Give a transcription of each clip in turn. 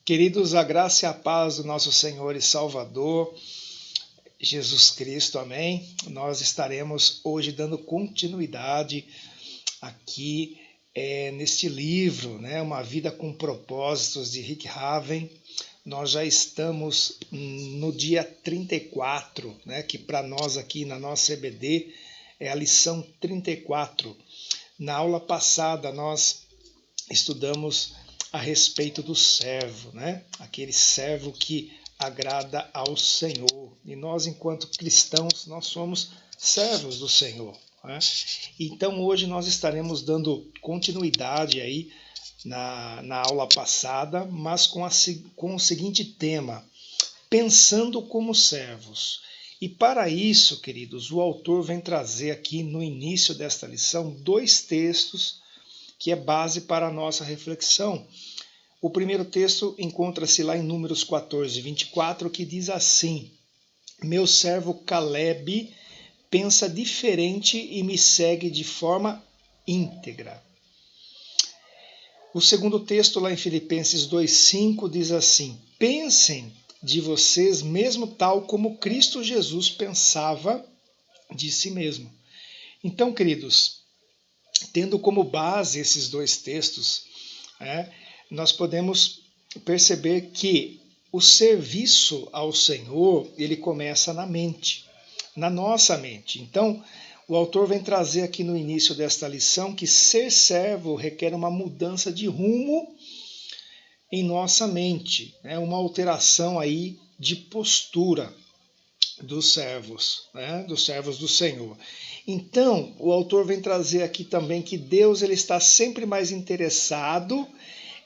Queridos, a graça e a paz do nosso Senhor e Salvador, Jesus Cristo, amém? Nós estaremos hoje dando continuidade aqui neste livro, né? Uma Vida com Propósitos, de Rick Haven. Nós já estamos no dia 34, né? Que para nós aqui na nossa EBD é a lição 34. Na aula passada nós estudamos a respeito do servo, né? Aquele servo que agrada ao Senhor. E nós, enquanto cristãos, nós somos servos do Senhor, né? Então hoje nós estaremos dando continuidade aí na aula passada, mas com o seguinte tema: pensando como servos. E para isso, queridos, o autor vem trazer aqui no início desta lição 2 textos que é base para a nossa reflexão. O primeiro texto encontra-se lá em Números 14, 24, que diz assim: meu servo Caleb pensa diferente e me segue de forma íntegra. O segundo texto, lá em Filipenses 2,5, diz assim: pensem de vocês mesmo tal como Cristo Jesus pensava de si mesmo. Então, queridos, tendo como base esses 2 textos, nós podemos perceber que o serviço ao Senhor, ele começa na mente, na nossa mente. Então, o autor vem trazer aqui no início desta lição que ser servo requer uma mudança de rumo em nossa mente, uma alteração aí de postura dos servos, dos servos do Senhor. Então, o autor vem trazer aqui também que Deus ele está sempre mais interessado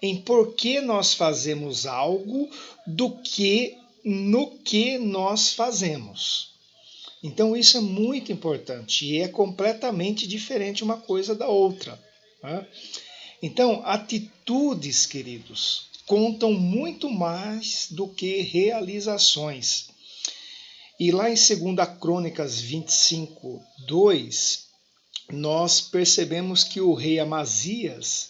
em por que nós fazemos algo do que no que nós fazemos. Então, isso é muito importante e é completamente diferente uma coisa da outra. Então, atitudes, queridos, contam muito mais do que realizações. E lá em 2 Crônicas 25, 2, nós percebemos que o rei Amazias,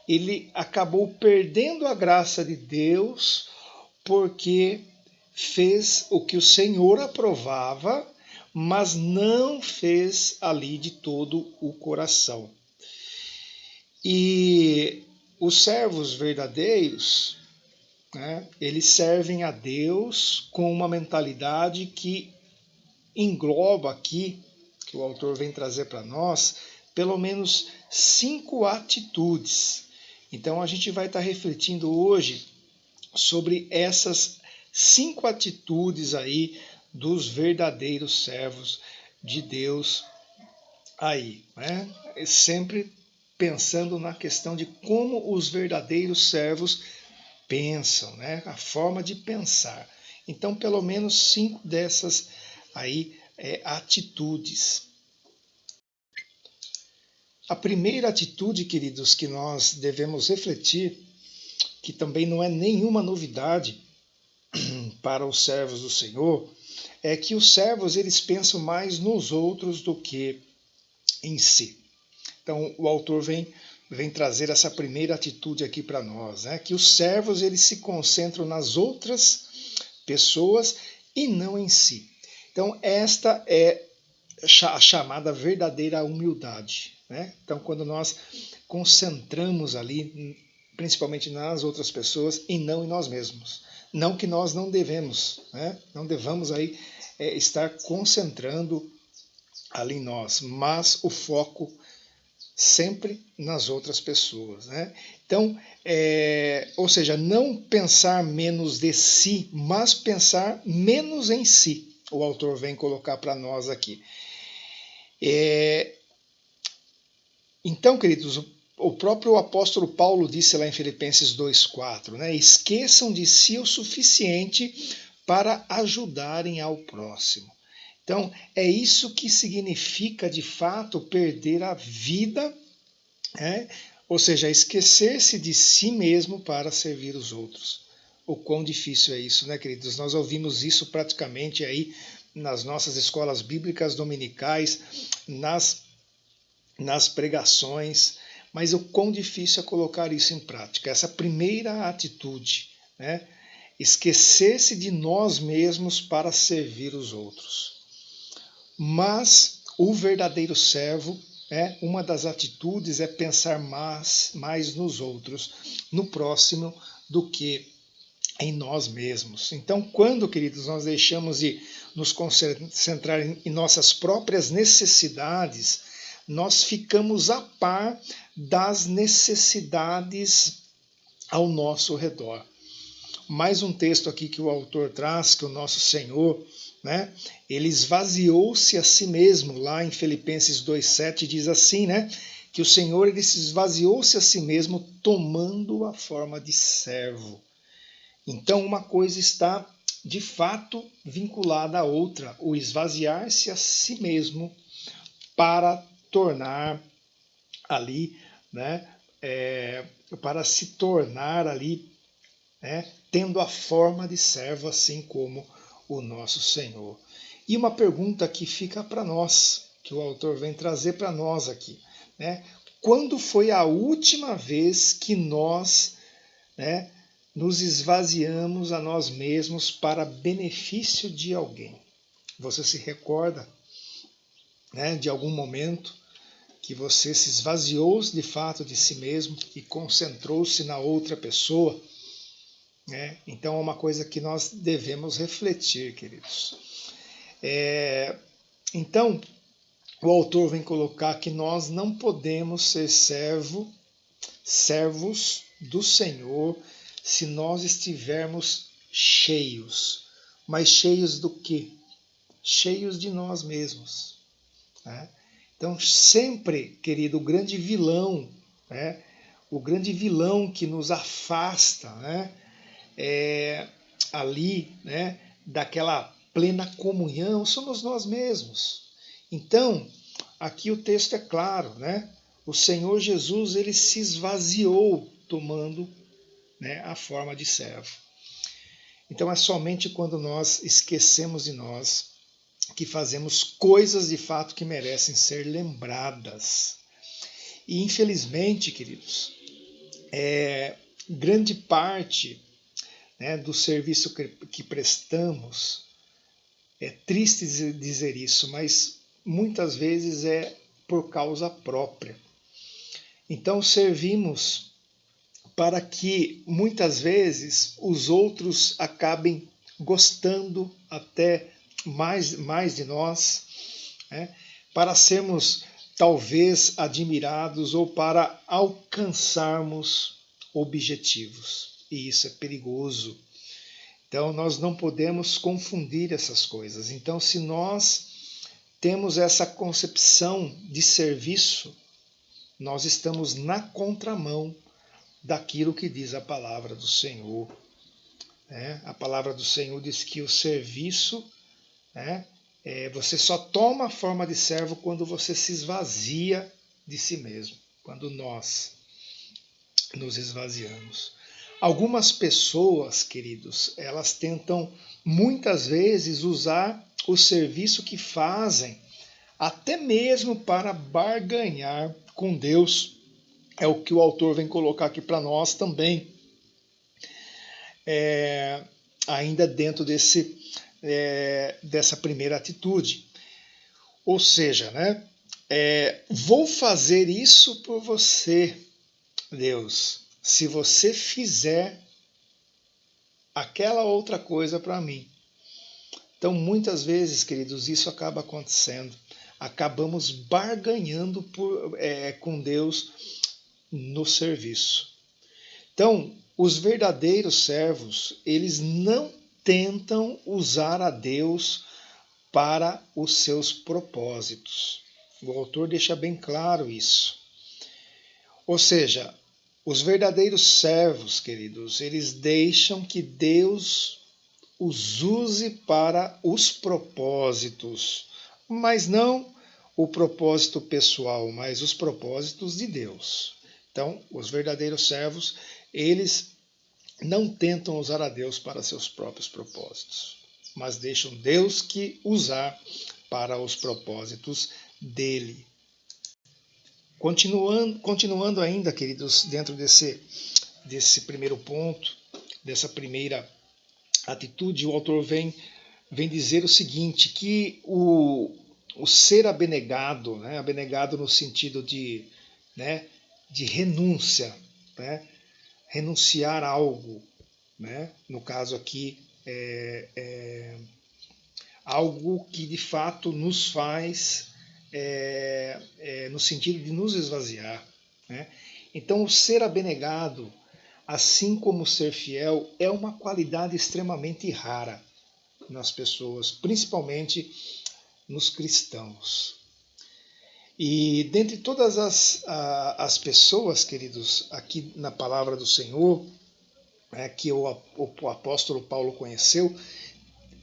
ele acabou perdendo a graça de Deus porque fez o que o Senhor aprovava, mas não fez ali de todo o coração. E os servos verdadeiros, eles servem a Deus com uma mentalidade que engloba aqui, que o autor vem trazer para nós, pelo menos 5 atitudes. Então a gente vai estar refletindo hoje sobre essas 5 atitudes aí dos verdadeiros servos de Deus aí, sempre pensando na questão de como os verdadeiros servos pensam, a forma de pensar. Então, pelo menos 5 dessas aí atitudes. A primeira atitude, queridos, que nós devemos refletir, que também não é nenhuma novidade para os servos do Senhor, é que os servos eles pensam mais nos outros do que em si. Então, o autor vem trazer essa primeira atitude aqui para nós, que os servos eles se concentram nas outras pessoas e não em si. Então, esta é a chamada verdadeira humildade. Então, quando nós concentramos ali, principalmente nas outras pessoas e não em nós mesmos. Não que nós não devemos, não devamos aí estar concentrando ali em nós, mas o foco sempre nas outras pessoas. Então, ou seja, não pensar menos de si, mas pensar menos em si. O autor vem colocar para nós aqui. Então, queridos, o próprio apóstolo Paulo disse lá em Filipenses 2,4, esqueçam de si o suficiente para ajudarem ao próximo. Então, é isso que significa, de fato, perder a vida, ou seja, esquecer-se de si mesmo para servir os outros. O quão difícil é isso, queridos? Nós ouvimos isso praticamente aí nas nossas escolas bíblicas dominicais, nas pregações, mas o quão difícil é colocar isso em prática. Essa primeira atitude, né, esquecer-se de nós mesmos para servir os outros. Mas o verdadeiro servo, uma das atitudes é pensar mais nos outros, no próximo, do que em nós mesmos. Então, quando, queridos, nós deixamos de nos concentrar em nossas próprias necessidades, nós ficamos a par das necessidades ao nosso redor. Mais um texto aqui que o autor traz, que o nosso Senhor, né, ele esvaziou-se a si mesmo, lá em Filipenses 2,7 diz assim, né, que o Senhor ele se esvaziou-se a si mesmo, tomando a forma de servo. Então uma coisa está de fato vinculada à outra, o esvaziar-se a si mesmo para tornar ali, né, para se tornar ali, né, tendo a forma de servo, assim como o nosso Senhor. E uma pergunta que fica para nós, que o autor vem trazer para nós aqui, né? Quando foi a última vez que nós, né, nos esvaziamos a nós mesmos para benefício de alguém? Você se recorda, né, de algum momento que você se esvaziou de fato de si mesmo e concentrou-se na outra pessoa? Então é uma coisa que nós devemos refletir, queridos. Então, o autor vem colocar que nós não podemos ser servos do Senhor se nós estivermos cheios. Mas cheios do quê? Cheios de nós mesmos. Né? Então, sempre, querido, o grande vilão, né? O grande vilão que nos afasta, né, ali, né, daquela plena comunhão, somos nós mesmos. Então, aqui o texto é claro, né? O Senhor Jesus ele se esvaziou tomando, né, a forma de servo. Então é somente quando nós esquecemos de nós que fazemos coisas de fato que merecem ser lembradas. E infelizmente, queridos, grande parte, né, do serviço que prestamos, é triste dizer isso, mas muitas vezes é por causa própria. Então servimos para que muitas vezes os outros acabem gostando até mais de nós, né, para sermos talvez admirados ou para alcançarmos objetivos. E isso é perigoso. Então nós não podemos confundir essas coisas. Então, se nós temos essa concepção de serviço, nós estamos na contramão daquilo que diz a palavra do Senhor. A palavra do Senhor diz que o serviço, você só toma a forma de servo quando você se esvazia de si mesmo, quando nós nos esvaziamos. Algumas pessoas, queridos, elas tentam muitas vezes usar o serviço que fazem até mesmo para barganhar com Deus. É o que o autor vem colocar aqui para nós também. Ainda dentro dessa primeira atitude. Ou seja, né, vou fazer isso por você, Deus, se você fizer aquela outra coisa para mim. Então, muitas vezes, queridos, isso acaba acontecendo. Acabamos barganhando com Deus no serviço. Então, os verdadeiros servos, eles não tentam usar a Deus para os seus propósitos. O autor deixa bem claro isso. Ou seja, os verdadeiros servos, queridos, eles deixam que Deus os use para os propósitos, mas não o propósito pessoal, mas os propósitos de Deus. Então, os verdadeiros servos, eles não tentam usar a Deus para seus próprios propósitos, mas deixam Deus que usar para os propósitos dele. Continuando ainda, queridos, dentro desse primeiro ponto, dessa primeira atitude, o autor vem dizer o seguinte, que o ser abnegado, né, abnegado no sentido de, né, de renúncia, né, renunciar a algo, né, no caso aqui, algo que de fato nos faz, no sentido de nos esvaziar. Né? Então, o ser abnegado, assim como o ser fiel, é uma qualidade extremamente rara nas pessoas, principalmente nos cristãos. E dentre todas as pessoas, queridos, aqui na palavra do Senhor, que o apóstolo Paulo conheceu,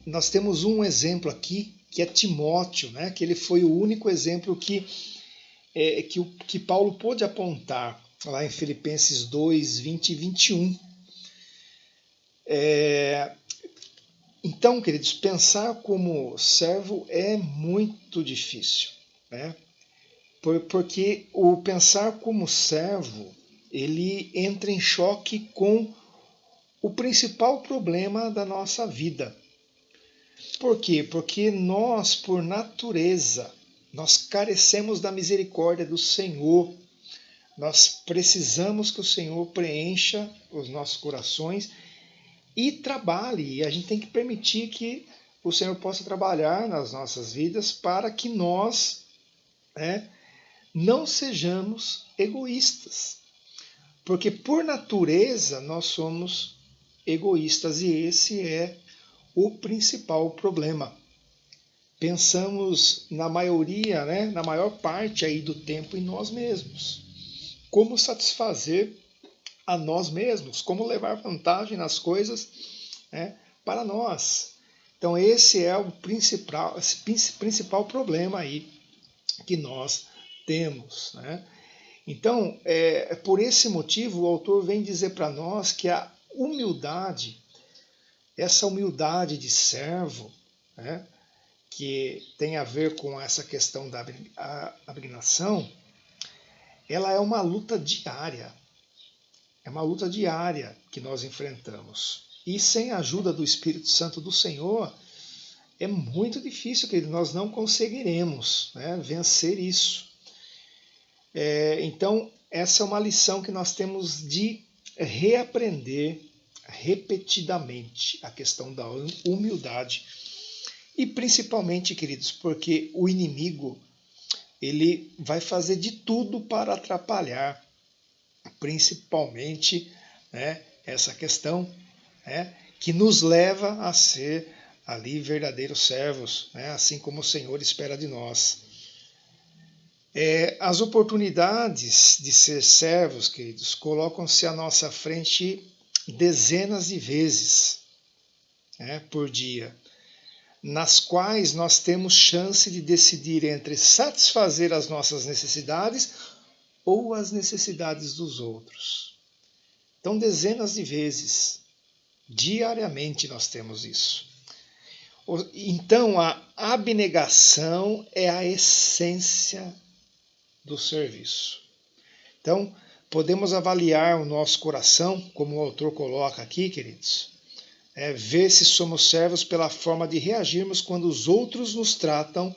nós temos um exemplo aqui, que é Timóteo, né? Que ele foi o único exemplo que Paulo pôde apontar lá em Filipenses 2, 20 e 21. Então, queridos, pensar como servo é muito difícil, né? Porque o pensar como servo, ele entra em choque com o principal problema da nossa vida. Por quê? Porque nós, por natureza, nós carecemos da misericórdia do Senhor. Nós precisamos que o Senhor preencha os nossos corações e trabalhe. E a gente tem que permitir que o Senhor possa trabalhar nas nossas vidas para que nós não sejamos egoístas. Porque por natureza nós somos egoístas e esse é o principal problema. Pensamos na maioria, na maior parte aí do tempo em nós mesmos. Como satisfazer a nós mesmos, como levar vantagem nas coisas para nós. Então esse é o principal problema aí que nós temos. Então, por esse motivo, o autor vem dizer para nós que a humildade, essa humildade de servo, que tem a ver com essa questão da abnegação, ela é uma luta diária. É uma luta diária que nós enfrentamos. E sem a ajuda do Espírito Santo do Senhor, é muito difícil, que nós não conseguiremos vencer isso. Então, essa é uma lição que nós temos de reaprender repetidamente, a questão da humildade. E principalmente, queridos, porque o inimigo ele vai fazer de tudo para atrapalhar, principalmente essa questão que nos leva a ser ali verdadeiros servos, assim como o Senhor espera de nós. As oportunidades de ser servos, queridos, colocam-se à nossa frente dezenas de vezes por dia, nas quais nós temos chance de decidir entre satisfazer as nossas necessidades ou as necessidades dos outros. Então, dezenas de vezes, diariamente nós temos isso. Então, a abnegação é a essência do serviço. Então, podemos avaliar o nosso coração, como o autor coloca aqui, queridos, ver se somos servos pela forma de reagirmos quando os outros nos tratam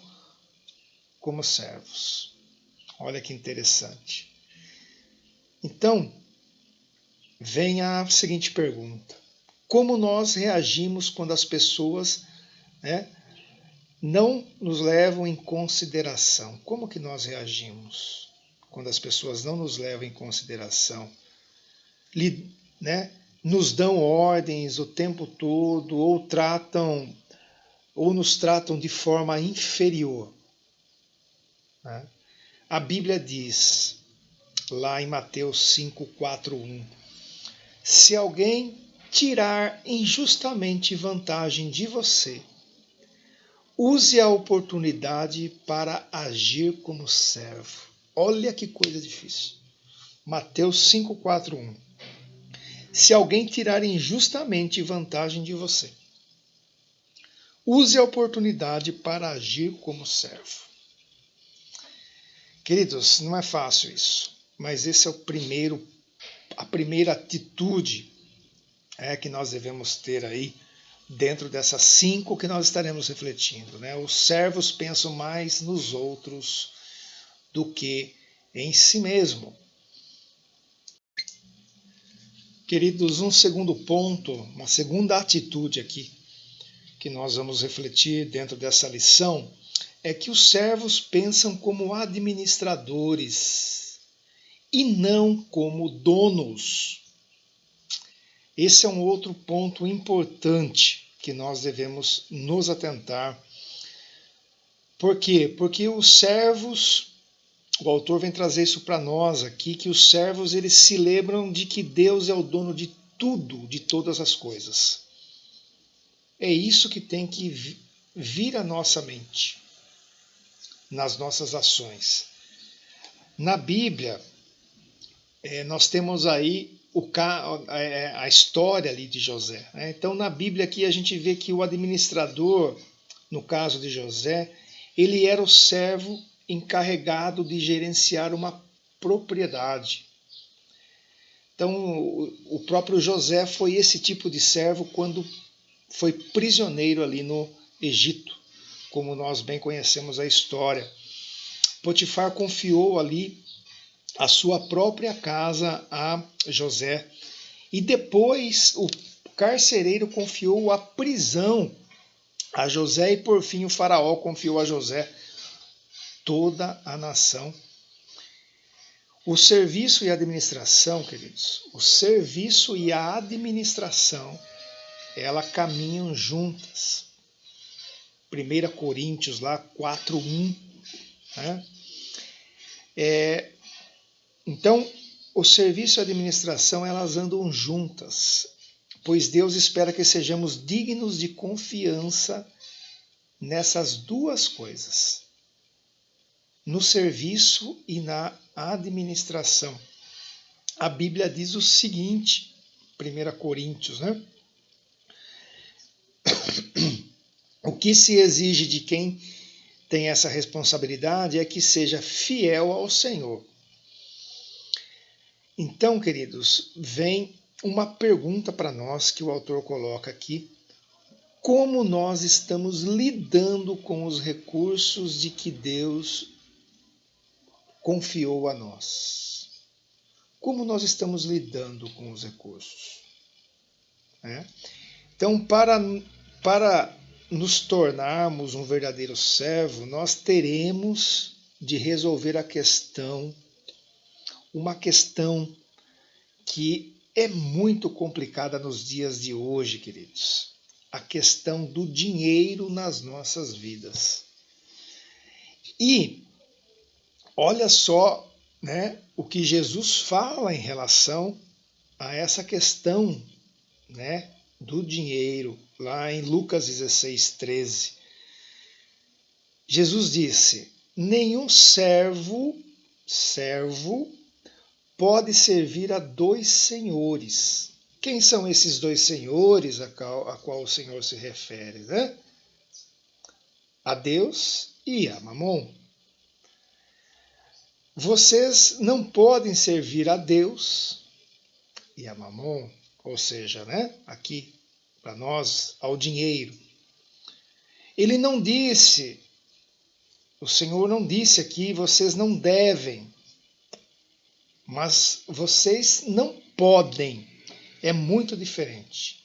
como servos. Olha que interessante. Então, vem a seguinte pergunta: como nós reagimos quando as pessoas não nos levam em consideração? Como que nós reagimos quando as pessoas não nos levam em consideração? Nos dão ordens o tempo todo, ou nos tratam de forma inferior. A Bíblia diz, lá em Mateus 5, 4, 1, se alguém tirar injustamente vantagem de você, use a oportunidade para agir como servo. Olha que coisa difícil. Mateus 5, 4, 1. Se alguém tirar injustamente vantagem de você, use a oportunidade para agir como servo. Queridos, não é fácil isso, mas esse é a primeira atitude que nós devemos ter aí dentro dessas 5 que nós estaremos refletindo, né? Os servos pensam mais nos outros do que em si mesmo. Queridos, um segundo ponto, uma segunda atitude aqui que nós vamos refletir dentro dessa lição é que os servos pensam como administradores e não como donos. Esse é um outro ponto importante que nós devemos nos atentar. Por quê? Porque os servos, o autor vem trazer isso para nós aqui, que os servos eles se lembram de que Deus é o dono de tudo, de todas as coisas. É isso que tem que vir à nossa mente, nas nossas ações. Na Bíblia, nós temos aí a história ali de José. Então, na Bíblia aqui a gente vê que o administrador, no caso de José, ele era o servo encarregado de gerenciar uma propriedade. Então, o próprio José foi esse tipo de servo quando foi prisioneiro ali no Egito, como nós bem conhecemos a história. Potifar confiou ali a sua própria casa a José. E depois o carcereiro confiou a prisão a José e por fim o faraó confiou a José toda a nação. O serviço e a administração, queridos, o serviço e a administração, elas caminham juntas. 1 Coríntios lá 4:1, né? Então, o serviço e a administração, elas andam juntas, pois Deus espera que sejamos dignos de confiança nessas duas coisas, no serviço e na administração. A Bíblia diz o seguinte, 1 Coríntios, né? O que se exige de quem tem essa responsabilidade é que seja fiel ao Senhor. Então, queridos, vem uma pergunta para nós que o autor coloca aqui. Como nós estamos lidando com os recursos de que Deus confiou a nós? Como nós estamos lidando com os recursos? Então, para nos tornarmos um verdadeiro servo, nós teremos de resolver uma questão que é muito complicada nos dias de hoje, queridos. A questão do dinheiro nas nossas vidas. E olha só, né, o que Jesus fala em relação a essa questão, né, do dinheiro, lá em Lucas 16:13. Jesus disse: nenhum servo pode servir a 2 senhores. Quem são esses 2 senhores a qual o Senhor se refere, né? A Deus e a Mamon. Vocês não podem servir a Deus e a Mamon, ou seja, né, aqui para nós, ao dinheiro. Ele não disse, o Senhor não disse aqui, vocês não devem, mas vocês não podem. É muito diferente.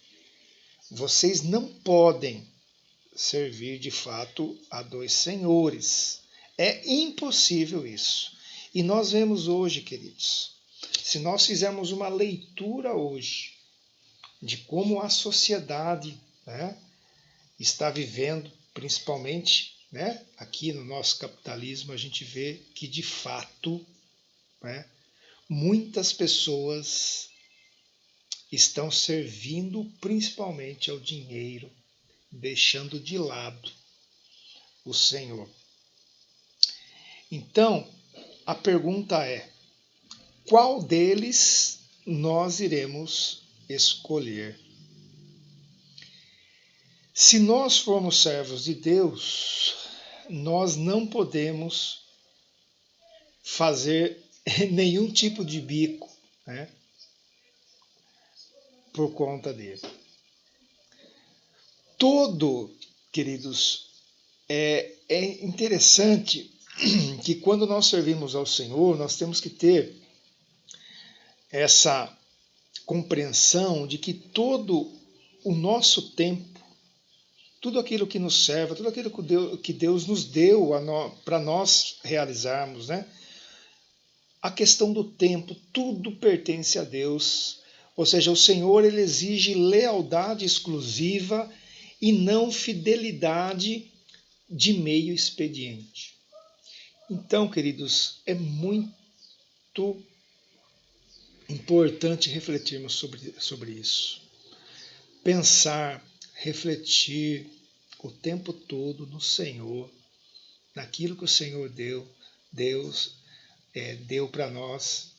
Vocês não podem servir de fato a 2 senhores. É impossível isso. E nós vemos hoje, queridos, se nós fizermos uma leitura hoje de como a sociedade, né, está vivendo, principalmente, né, aqui no nosso capitalismo, a gente vê que de fato, né, muitas pessoas estão servindo principalmente ao dinheiro, deixando de lado o Senhor. Então, a pergunta é: qual deles nós iremos escolher? Se nós formos servos de Deus, nós não podemos fazer nenhum tipo de bico, né? por conta dele. Todo, queridos, é interessante que quando nós servimos ao Senhor, nós temos que ter essa compreensão de que todo o nosso tempo, tudo aquilo que nos serve, tudo aquilo que Deus nos deu para nós realizarmos, né? A questão do tempo, tudo pertence a Deus. Ou seja, o Senhor ele exige lealdade exclusiva e não fidelidade de meio expediente. Então, queridos, é muito importante refletirmos sobre isso. Pensar, refletir o tempo todo no Senhor, naquilo que o Senhor Deus deu para nós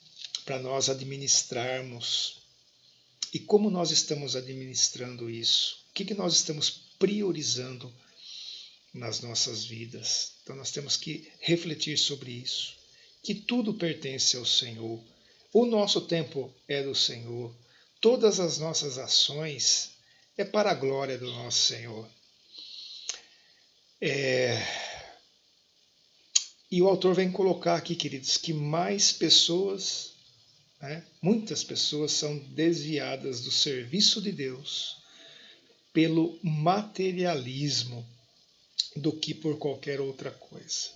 administrarmos. E como nós estamos administrando isso? O que nós estamos priorizando nas nossas vidas? Então nós temos que refletir sobre isso. Que tudo pertence ao Senhor. O nosso tempo é do Senhor. Todas as nossas ações é para a glória do nosso Senhor. E o autor vem colocar aqui, queridos, que mais pessoas, muitas pessoas são desviadas do serviço de Deus pelo materialismo do que por qualquer outra coisa.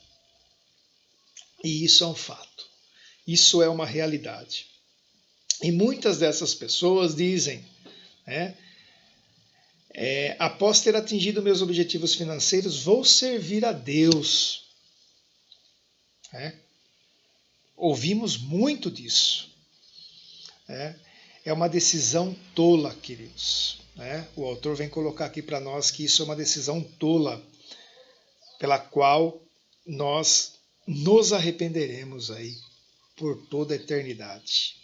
E isso é um fato. Isso é uma realidade. E muitas dessas pessoas dizem, após ter atingido meus objetivos financeiros, vou servir a Deus. Ouvimos muito disso. É uma decisão tola, queridos. O autor vem colocar aqui para nós que isso é uma decisão tola, pela qual nós nos arrependeremos aí por toda a eternidade.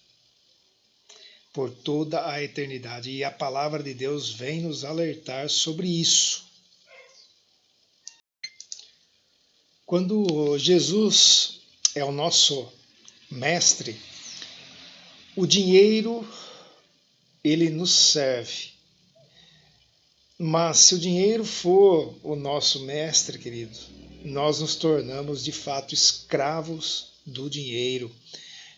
Por toda a eternidade. E a palavra de Deus vem nos alertar sobre isso. Quando Jesus é o nosso mestre, o dinheiro, ele nos serve. Mas se o dinheiro for o nosso mestre, querido, nós nos tornamos de fato escravos do dinheiro.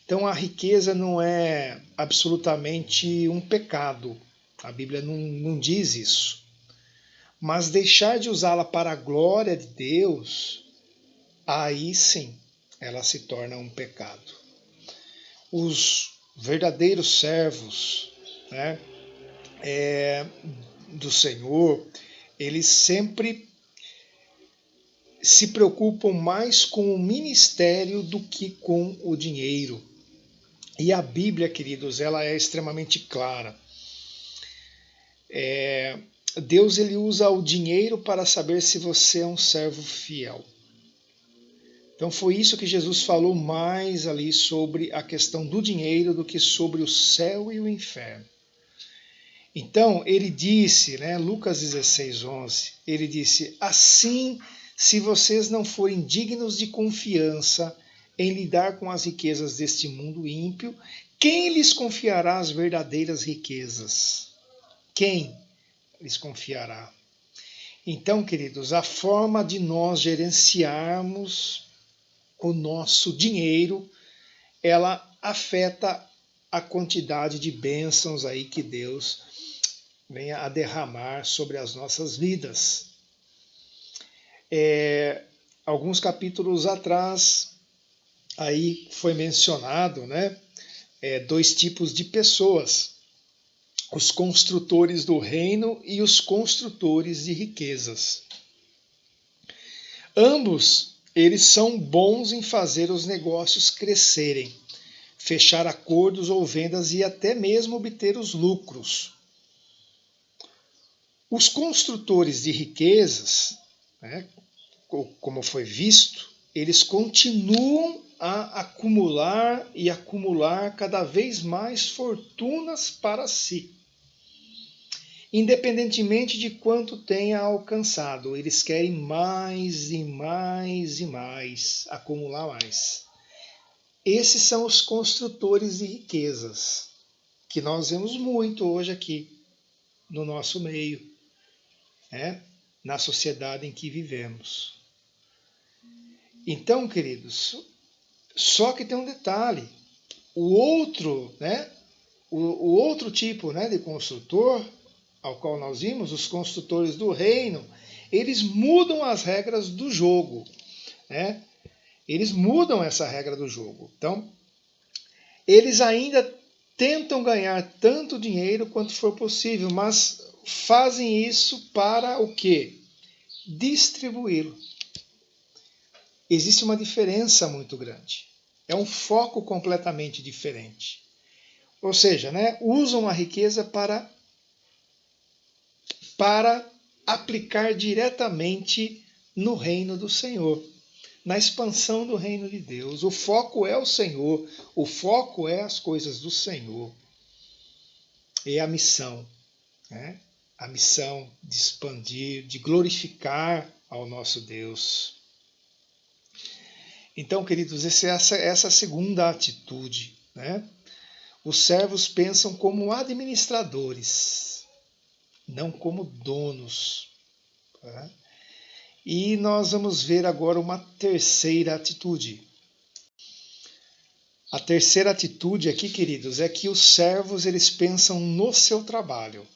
Então a riqueza não é absolutamente um pecado. A Bíblia não diz isso. Mas deixar de usá-la para a glória de Deus, aí sim ela se torna um pecado. Os verdadeiros servos do Senhor, eles sempre se preocupam mais com o ministério do que com o dinheiro. E a Bíblia, queridos, ela é extremamente clara. Deus ele usa o dinheiro para saber se você é um servo fiel. Então foi isso que Jesus falou mais ali sobre a questão do dinheiro do que sobre o céu e o inferno. Então ele disse, Lucas 16:11, ele disse, assim, se vocês não forem dignos de confiança em lidar com as riquezas deste mundo ímpio, quem lhes confiará as verdadeiras riquezas? Quem lhes confiará? Então, queridos, a forma de nós gerenciarmos o nosso dinheiro, ela afeta a quantidade de bênçãos aí que Deus venha a derramar sobre as nossas vidas. Alguns capítulos atrás, aí foi mencionado, dois tipos de pessoas: os construtores do reino e os construtores de riquezas. Ambos, eles são bons em fazer os negócios crescerem, fechar acordos ou vendas e até mesmo obter os lucros. Os construtores de riquezas, como foi visto, eles continuam a acumular e acumular cada vez mais fortunas para si. Independentemente de quanto tenha alcançado, eles querem mais e mais e mais, acumular mais. Esses são os construtores de riquezas. que nós vemos muito hoje aqui no nosso meio, né? Na sociedade em que vivemos. Então, queridos, só que tem um detalhe. O outro, né? O outro tipo, né, de construtor, ao qual nós vimos, os construtores do reino, eles mudam as regras do jogo, né? Eles mudam essa regra do jogo. Então, eles ainda tentam ganhar tanto dinheiro quanto for possível, mas fazem isso para o quê? Distribuí-lo. Existe uma diferença muito grande. É um foco completamente diferente. Ou seja, né, usam a riqueza para aplicar diretamente no reino do Senhor, na expansão do reino de Deus. O foco é o Senhor, o foco é as coisas do Senhor. É a missão, né? A missão de expandir, de glorificar ao nosso Deus. Então, queridos, essa é a segunda atitude, né? Os servos pensam como administradores, não como donos. Tá? E nós vamos ver agora uma terceira atitude. A terceira atitude aqui, queridos, é que os servos eles pensam no seu trabalho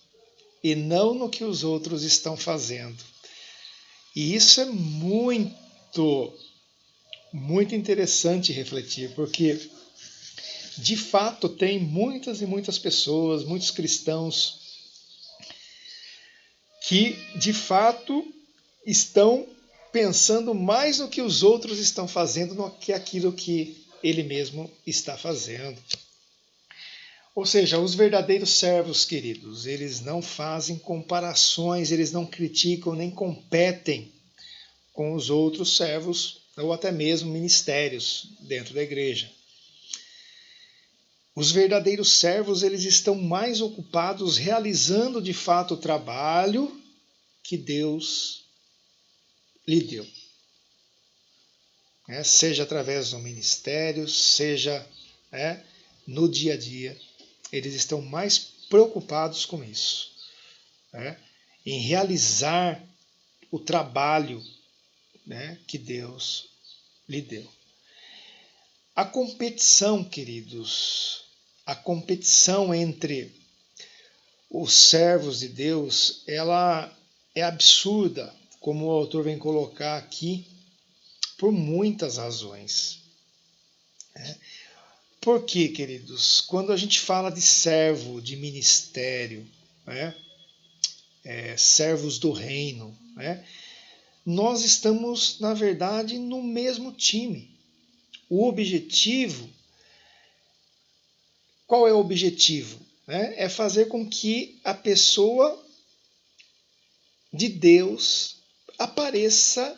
e não no que os outros estão fazendo. E isso é muito interessante refletir, porque de fato tem muitas e muitas pessoas, muitos cristãos que de fato estão pensando mais no que os outros estão fazendo do que aquilo que ele mesmo está fazendo. Ou seja, os verdadeiros servos, queridos, eles não fazem comparações, eles não criticam nem competem com os outros servos ou até mesmo ministérios dentro da igreja. Os verdadeiros servos, eles estão mais ocupados realizando de fato o trabalho que Deus lhe deu. Seja através do ministério, seja no dia a dia, eles estão mais preocupados com isso, em realizar o trabalho que Deus lhe deu. A competição, queridos, a competição entre os servos de Deus, ela é absurda, como o autor vem colocar aqui, por muitas razões. Por quê, queridos? Quando a gente fala de servo, de ministério, servos do reino, nós estamos, na verdade, no mesmo time. O objetivo, qual é o objetivo? É fazer com que a pessoa de Deus apareça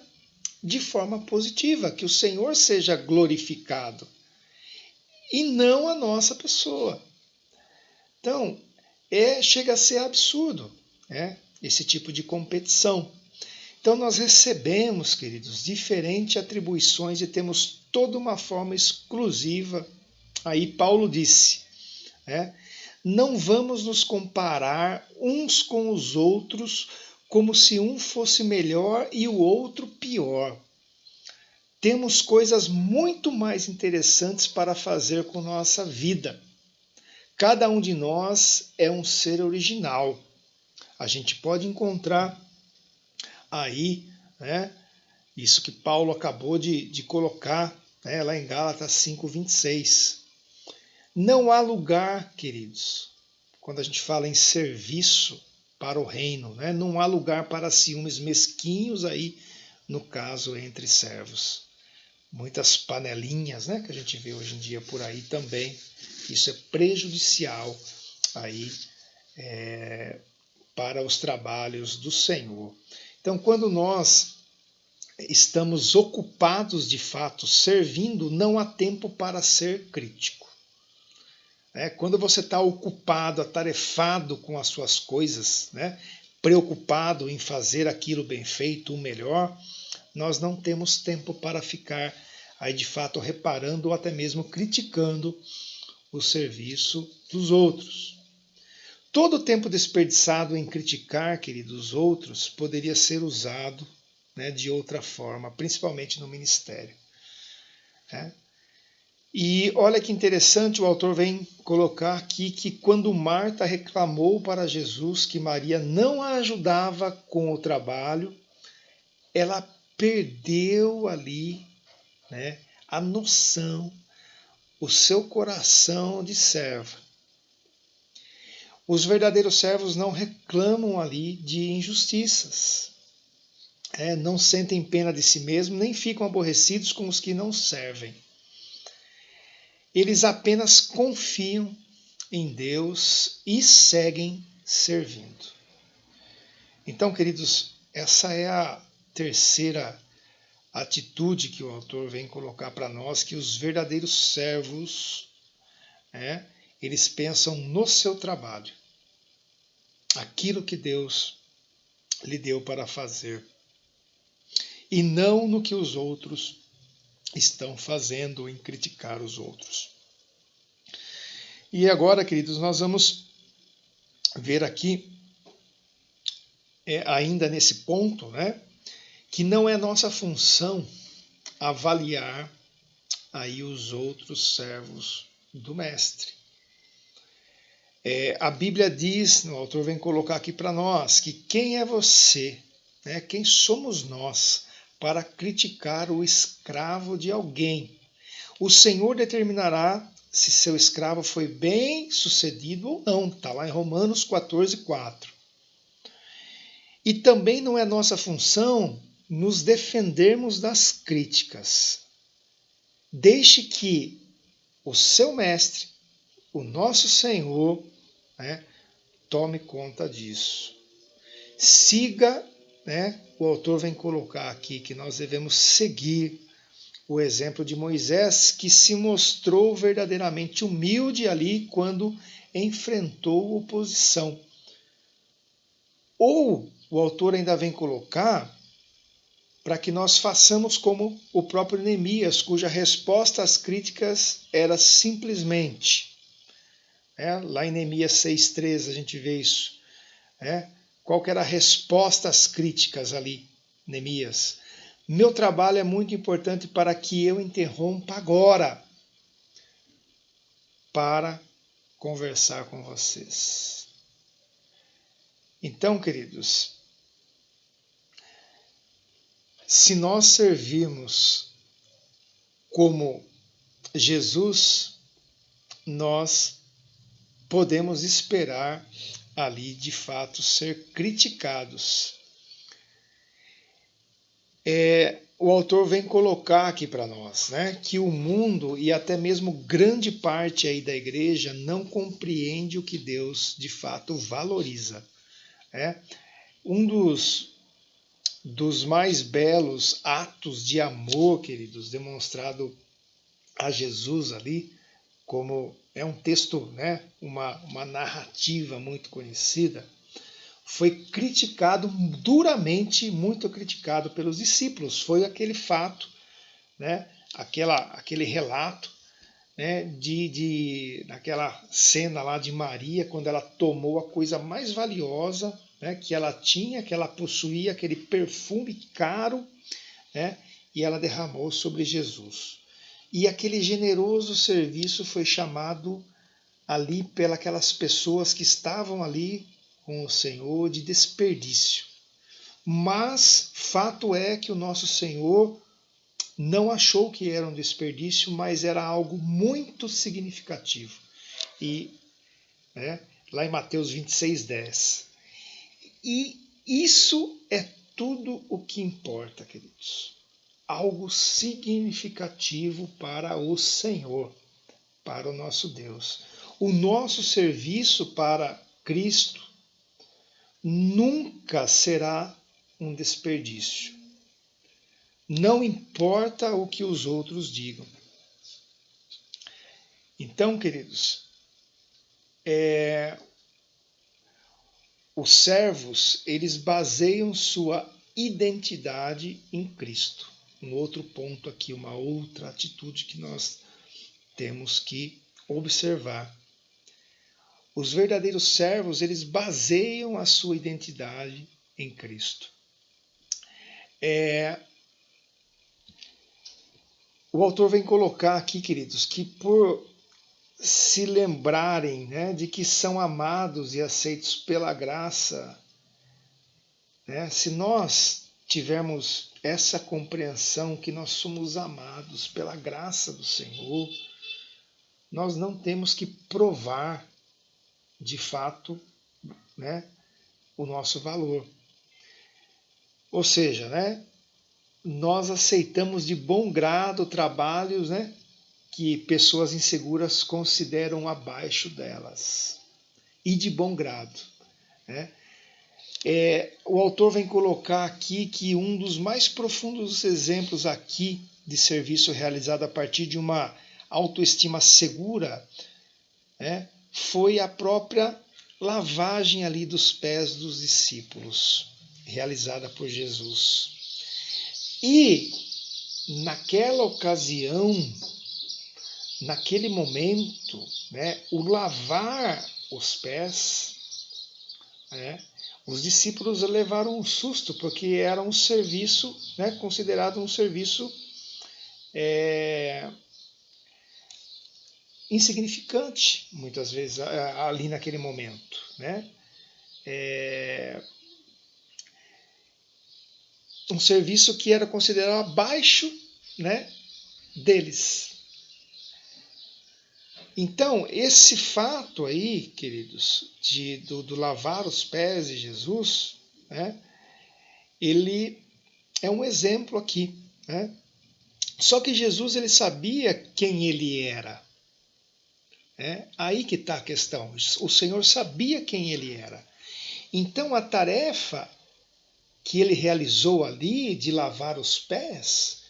de forma positiva, que o Senhor seja glorificado e não a nossa pessoa. Então, chega a ser absurdo esse tipo de competição. Então nós recebemos, queridos, diferentes atribuições e temos toda uma forma exclusiva. Aí Paulo disse, não vamos nos comparar uns com os outros como se um fosse melhor e o outro pior. Temos coisas muito mais interessantes para fazer com nossa vida. Cada um de nós é um ser original. A gente pode encontrar aí, isso que Paulo acabou de colocar lá em Gálatas 5:26. Não há lugar, queridos, quando a gente fala em serviço para o reino, não há lugar para ciúmes mesquinhos aí, no caso, entre servos. Muitas panelinhas que a gente vê hoje em dia por aí também. Isso é prejudicial aí para os trabalhos do Senhor. Então, quando nós estamos ocupados de fato servindo, não há tempo para ser crítico. Quando você está ocupado, atarefado com as suas coisas, preocupado em fazer aquilo bem feito, o melhor, nós não temos tempo para ficar aí de fato reparando ou até mesmo criticando o serviço dos outros. Todo o tempo desperdiçado em criticar, queridos, os outros poderia ser usado, né, de outra forma, principalmente no ministério. Né? E olha que interessante, o autor vem colocar aqui que quando Marta reclamou para Jesus que Maria não a ajudava com o trabalho, ela perdeu ali, né, a noção, o seu coração de serva. Os verdadeiros servos não reclamam ali de injustiças, não sentem pena de si mesmos, nem ficam aborrecidos com os que não servem. Eles apenas confiam em Deus e seguem servindo. Então, queridos, essa é a terceira atitude que o autor vem colocar para nós, que os verdadeiros servos, eles pensam no seu trabalho, aquilo que Deus lhe deu para fazer, e não no que os outros estão fazendo em criticar os outros. E agora, queridos, nós vamos ver aqui, ainda nesse ponto, que não é nossa função avaliar aí os outros servos do mestre. A Bíblia diz, o autor vem colocar aqui para nós, que quem é você, quem somos nós para criticar o escravo de alguém? O Senhor determinará se seu escravo foi bem sucedido ou não. Está lá em Romanos 14:4. E também não é nossa função nos defendermos das críticas. Deixe que o seu mestre, o nosso Senhor, tome conta disso. Siga, o autor vem colocar aqui que nós devemos seguir o exemplo de Moisés, que se mostrou verdadeiramente humilde ali quando enfrentou oposição. Ou o autor ainda vem colocar para que nós façamos como o próprio Neemias, cuja resposta às críticas era simplesmente, lá em Neemias 6:3 a gente vê isso. Qual que era a resposta às críticas ali, Neemias? Meu trabalho é muito importante para que eu interrompa agora para conversar com vocês. Então, queridos, se nós servirmos como Jesus, nós podemos esperar ali de fato ser criticados. O autor vem colocar aqui para nós, que o mundo e até mesmo grande parte aí da igreja não compreende o que Deus de fato valoriza. Um dos mais belos atos de amor, queridos, demonstrado a Jesus ali, como é um texto, uma narrativa muito conhecida, foi criticado duramente, muito criticado pelos discípulos. Foi aquele fato, aquele relato, daquela cena lá de Maria, quando ela tomou a coisa mais valiosa, que ela tinha, que ela possuía, aquele perfume caro, e ela derramou sobre Jesus. E aquele generoso serviço foi chamado ali pelas pessoas que estavam ali com o Senhor de desperdício. Mas fato é que o nosso Senhor não achou que era um desperdício, mas era algo muito significativo. E lá em Mateus 26:10. E isso é tudo o que importa, queridos. Algo significativo para o Senhor, para o nosso Deus. O nosso serviço para Cristo nunca será um desperdício. Não importa o que os outros digam. Então, queridos, os servos, eles baseiam sua identidade em Cristo. Um outro ponto aqui, uma outra atitude que nós temos que observar. Os verdadeiros servos, eles baseiam a sua identidade em Cristo. O autor vem colocar aqui, queridos, que por se lembrarem, né, de que são amados e aceitos pela graça, né, se nós tivermos essa compreensão que nós somos amados pela graça do Senhor, nós não temos que provar de fato, né, o nosso valor. Ou seja, né, nós aceitamos de bom grado trabalhos, né, que pessoas inseguras consideram abaixo delas. E de bom grado. Né? O autor vem colocar aqui que um dos mais profundos exemplos aqui de serviço realizado a partir de uma autoestima segura, né, foi a própria lavagem ali dos pés dos discípulos, realizada por Jesus. E naquela ocasião, naquele momento, né, o lavar os pés, né, os discípulos levaram um susto, porque era um serviço, né, considerado um serviço insignificante, muitas vezes, ali naquele momento. Né? Um serviço que era considerado abaixo, né, deles. Então, esse fato aí, queridos, do lavar os pés de Jesus, né, ele é um exemplo aqui. Né? Só que Jesus, ele sabia quem ele era. Aí que está a questão. O Senhor sabia quem ele era. Então, a tarefa que ele realizou ali de lavar os pés,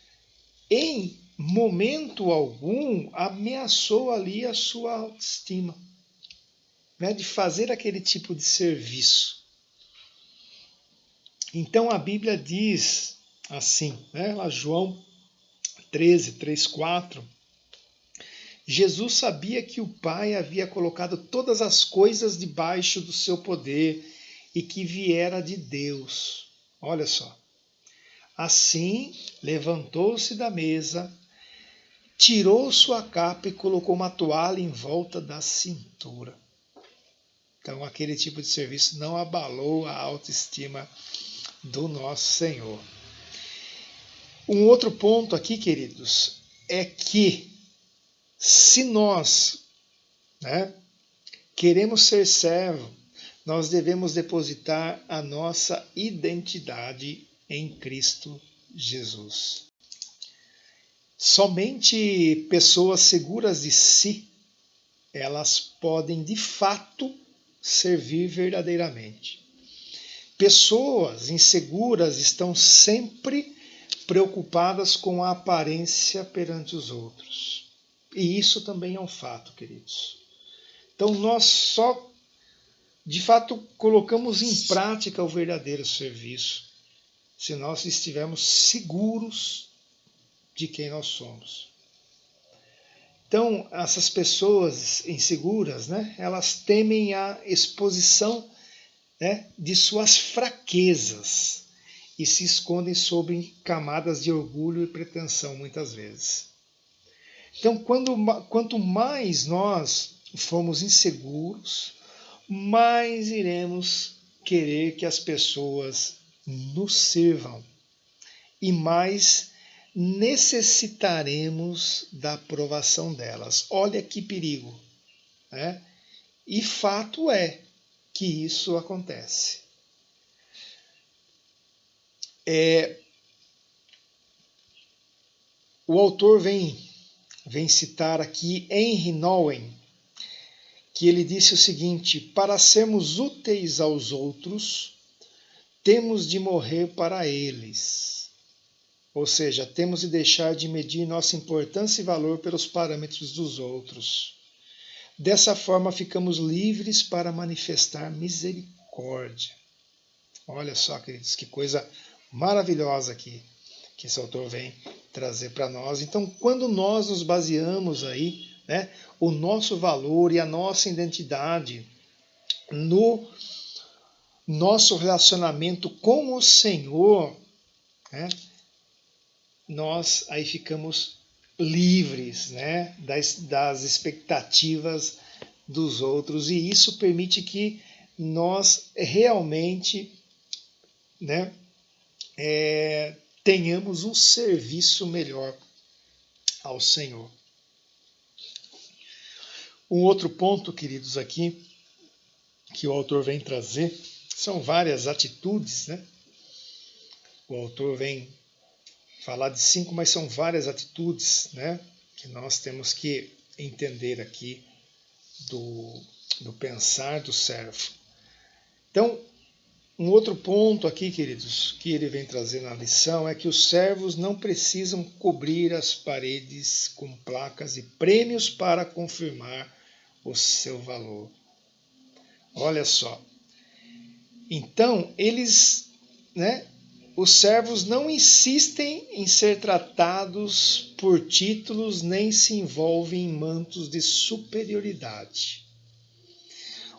em momento algum ameaçou ali a sua autoestima, né, de fazer aquele tipo de serviço. Então a Bíblia diz assim, né, lá João 13, 3, 4, Jesus sabia que o Pai havia colocado todas as coisas debaixo do seu poder e que viera de Deus. Olha só. Assim, levantou-se da mesa, tirou sua capa e colocou uma toalha em volta da cintura. Então, aquele tipo de serviço não abalou a autoestima do nosso Senhor. Um outro ponto aqui, queridos, é que se nós, né, queremos ser servo, nós devemos depositar a nossa identidade em Cristo Jesus. Somente pessoas seguras de si, elas podem de fato servir verdadeiramente. Pessoas inseguras estão sempre preocupadas com a aparência perante os outros. E isso também é um fato, queridos. Então nós só, de fato, colocamos em prática o verdadeiro serviço se nós estivermos seguros de quem nós somos. Então, essas pessoas inseguras, né, elas temem a exposição, né, de suas fraquezas e se escondem sob camadas de orgulho e pretensão, muitas vezes. Então, quanto mais nós formos inseguros, mais iremos querer que as pessoas nos sirvam e mais necessitaremos da aprovação delas. Olha que perigo. Né? E fato é que isso acontece. O autor vem citar aqui Henry Nouwen, que ele disse o seguinte: para sermos úteis aos outros, temos de morrer para eles. Ou seja, temos de deixar de medir nossa importância e valor pelos parâmetros dos outros. Dessa forma, ficamos livres para manifestar misericórdia. Olha só, queridos, que coisa maravilhosa aqui que esse autor vem trazer para nós. Então, quando nós nos baseamos aí né, o nosso valor e a nossa identidade no nosso relacionamento com o Senhor, né, nós aí ficamos livres, né, das expectativas dos outros, e isso permite que nós realmente, né, tenhamos um serviço melhor ao Senhor. Um outro ponto, queridos, aqui, que o autor vem trazer, são várias atitudes, né? O autor vem falar de 5, mas são várias atitudes, né, que nós temos que entender aqui do pensar do servo. Então, um outro ponto aqui, queridos, que ele vem trazer na lição é que os servos não precisam cobrir as paredes com placas e prêmios para confirmar o seu valor. Olha só. Então, eles, né, os servos não insistem em ser tratados por títulos nem se envolvem em mantos de superioridade.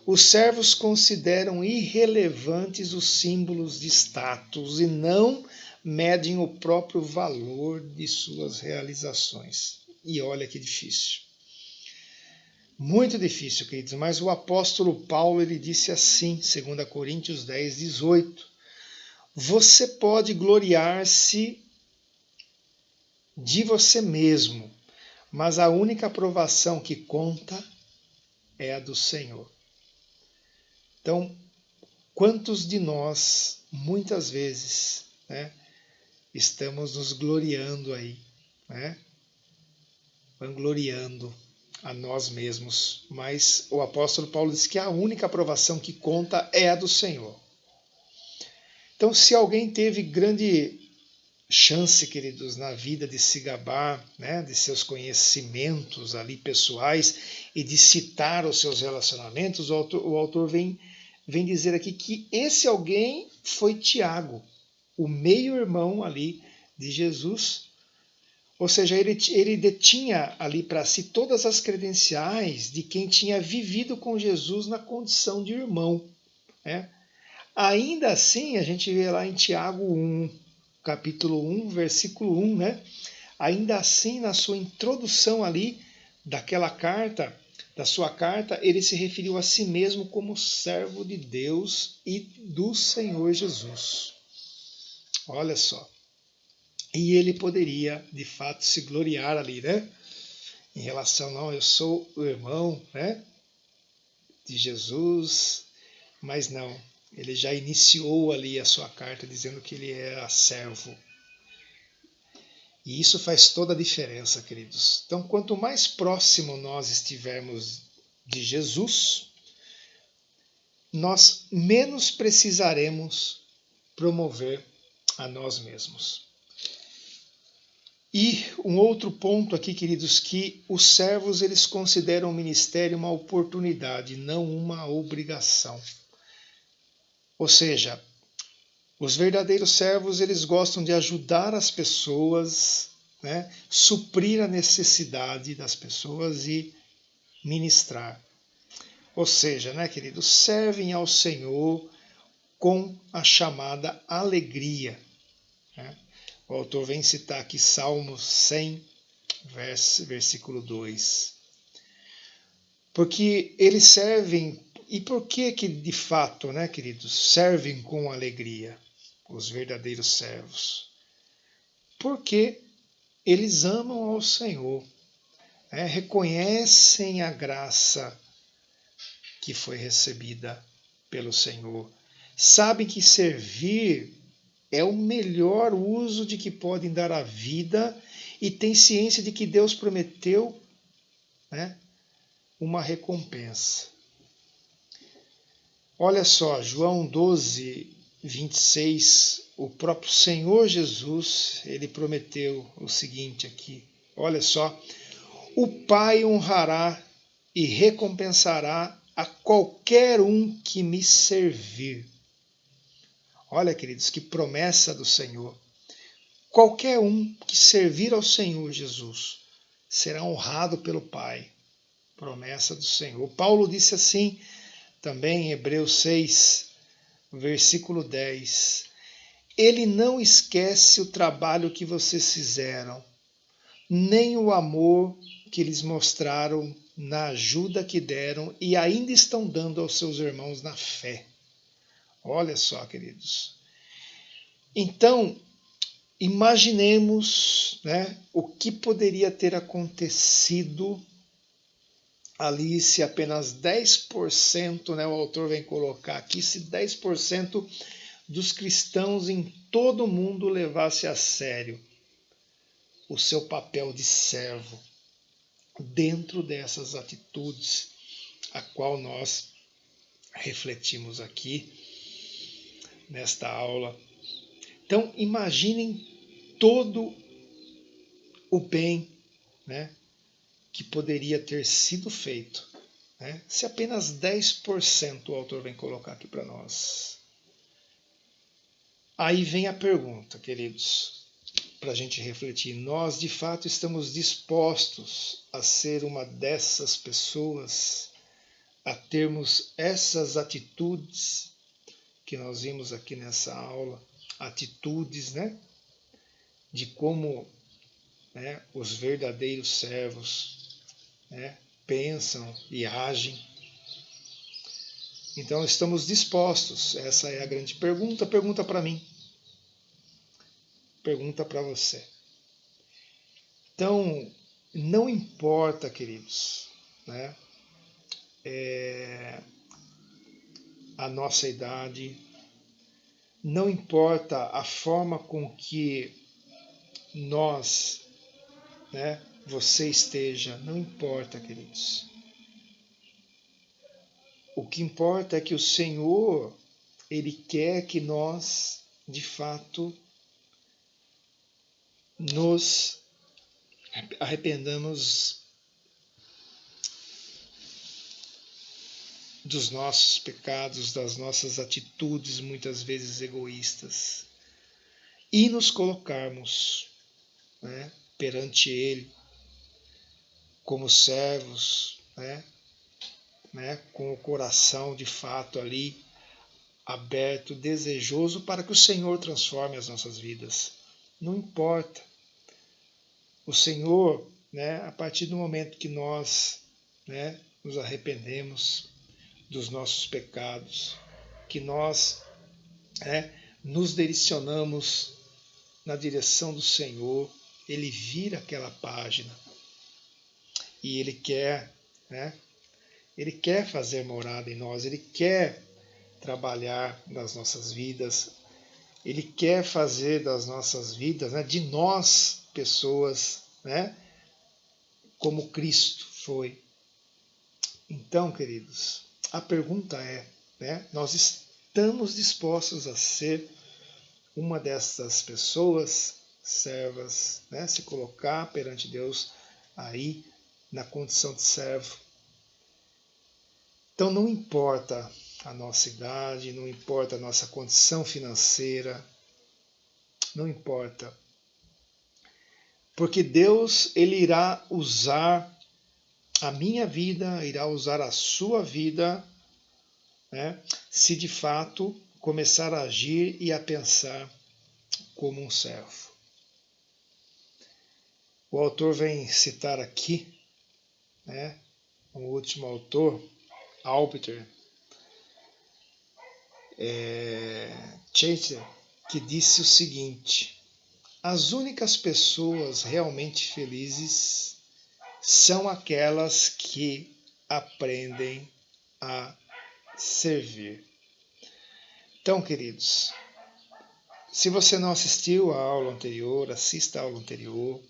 Os servos consideram irrelevantes os símbolos de status e não medem o próprio valor de suas realizações. E olha que difícil. Muito difícil, queridos, mas o apóstolo Paulo ele disse assim, 2 Coríntios 10, 18. Você pode gloriar-se de você mesmo, mas a única aprovação que conta é a do Senhor. Então, quantos de nós, muitas vezes, né, estamos nos gloriando aí, né, vangloriando a nós mesmos, mas o apóstolo Paulo diz que a única aprovação que conta é a do Senhor. Então, se alguém teve grande chance, queridos, na vida de se gabar, né, de seus conhecimentos ali pessoais e de citar os seus relacionamentos, o autor vem dizer aqui que esse alguém foi Tiago, o meio-irmão ali de Jesus. Ou seja, ele detinha ali para si todas as credenciais de quem tinha vivido com Jesus na condição de irmão, né? Ainda assim, a gente vê lá em Tiago 1, capítulo 1, versículo 1, né? Ainda assim, na sua introdução ali daquela carta, da sua carta, ele se referiu a si mesmo como servo de Deus e do Senhor Jesus. Olha só. E ele poderia, de fato, se gloriar ali, né? Em relação, não, eu sou o irmão, né, de Jesus, mas não. Ele já iniciou ali a sua carta dizendo que ele era servo. E isso faz toda a diferença, queridos. Então, quanto mais próximo nós estivermos de Jesus, nós menos precisaremos promover a nós mesmos. E um outro ponto aqui, queridos, que os servos eles consideram o ministério uma oportunidade, não uma obrigação. Ou seja, os verdadeiros servos eles gostam de ajudar as pessoas, né, suprir a necessidade das pessoas e ministrar. Ou seja, né, queridos, servem ao Senhor com a chamada alegria, né? O autor vem citar aqui Salmo 100, versículo 2. Porque eles servem, e por que de fato, né, queridos, servem com alegria os verdadeiros servos? Porque eles amam ao Senhor, né, reconhecem a graça que foi recebida pelo Senhor, sabem que servir é o melhor uso de que podem dar a vida e têm ciência de que Deus prometeu, né, uma recompensa. Olha só, João 12, 26, o próprio Senhor Jesus, ele prometeu o seguinte aqui. Olha só, o Pai honrará e recompensará a qualquer um que me servir. Olha, queridos, que promessa do Senhor. Qualquer um que servir ao Senhor Jesus será honrado pelo Pai. Promessa do Senhor. Paulo disse assim também em Hebreus 6, versículo 10. Ele não esquece o trabalho que vocês fizeram, nem o amor que eles mostraram na ajuda que deram e ainda estão dando aos seus irmãos na fé. Olha só, queridos. Então, imaginemos, né, o que poderia ter acontecido ali se apenas 10%, né, o autor vem colocar aqui, se 10% dos cristãos em todo o mundo levasse a sério o seu papel de servo dentro dessas atitudes a qual nós refletimos aqui nesta aula. Então, imaginem todo o bem, né, que poderia ter sido feito, né, se apenas 10% o autor vem colocar aqui para nós. Aí vem a pergunta, queridos, para a gente refletir. Nós, de fato, estamos dispostos a ser uma dessas pessoas, a termos essas atitudes que nós vimos aqui nessa aula, atitudes, né, de como, né, os verdadeiros servos, né, pensam e agem. Então, estamos dispostos? Essa é a grande pergunta. Pergunta para mim. Pergunta para você. Então, não importa, queridos, né, a nossa idade, não importa a forma com que nós, né, você esteja, não importa, queridos. O que importa é que o Senhor, Ele quer que nós, de fato, nos arrependamos dos nossos pecados, das nossas atitudes muitas vezes egoístas e nos colocarmos, né, perante Ele como servos, né, com o coração de fato ali aberto, desejoso para que o Senhor transforme as nossas vidas. Não importa. O Senhor, né, a partir do momento que nós, né, nos arrependemos dos nossos pecados, que nós, né, nos direcionamos na direção do Senhor, Ele vira aquela página e Ele quer, né, Ele quer fazer morada em nós, Ele quer trabalhar nas nossas vidas, Ele quer fazer das nossas vidas, né, de nós, pessoas, né, como Cristo foi. Então, queridos, a pergunta é, né, nós estamos dispostos a ser uma dessas pessoas, servas, né, se colocar perante Deus aí na condição de servo. Então não importa a nossa idade, não importa a nossa condição financeira, não importa. Porque Deus, Ele irá usar a minha vida, irá usar a sua vida, né, se de fato começar a agir e a pensar como um servo. O autor vem citar aqui, né, o último autor, Albiter Schweitzer, que disse o seguinte: as únicas pessoas realmente felizes são aquelas que aprendem a servir. Então, queridos, se você não assistiu à aula anterior, assista a aula anterior.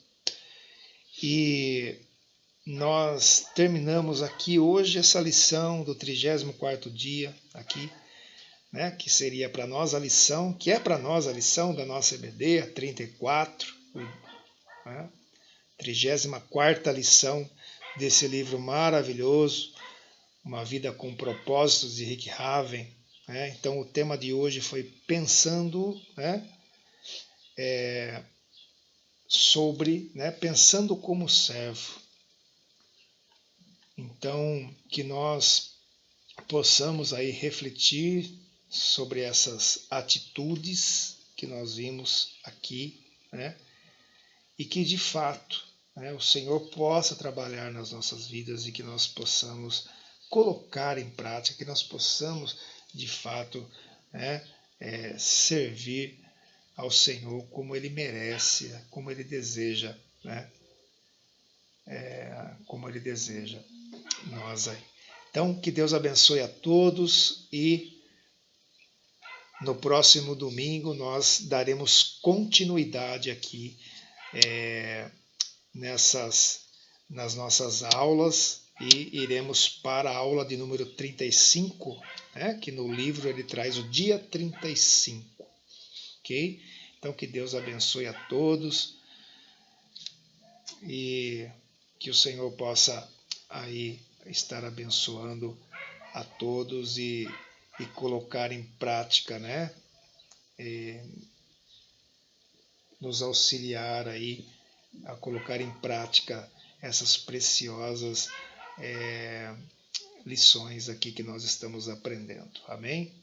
E nós terminamos aqui hoje essa lição do 34º dia aqui, né, que seria para nós a lição, que é para nós a lição da nossa EBD, a 34, né, 34ª lição desse livro maravilhoso, Uma Vida com Propósitos, de Rick Haven. Né? Então o tema de hoje foi pensando, né, sobre, né, pensando como servo. Então, que nós possamos aí refletir sobre essas atitudes que nós vimos aqui, né? E que de fato, né, o Senhor possa trabalhar nas nossas vidas e que nós possamos colocar em prática, que nós possamos de fato, né, servir ao Senhor como Ele merece, como Ele deseja, né? Como Ele deseja nós aí. Então, que Deus abençoe a todos e no próximo domingo nós daremos continuidade aqui nas nossas aulas e iremos para a aula de número 35, né, que no livro ele traz o dia 35, ok? Então que Deus abençoe a todos e que o Senhor possa aí estar abençoando a todos e colocar em prática, né? Nos auxiliar aí a colocar em prática essas preciosas lições aqui que nós estamos aprendendo. Amém?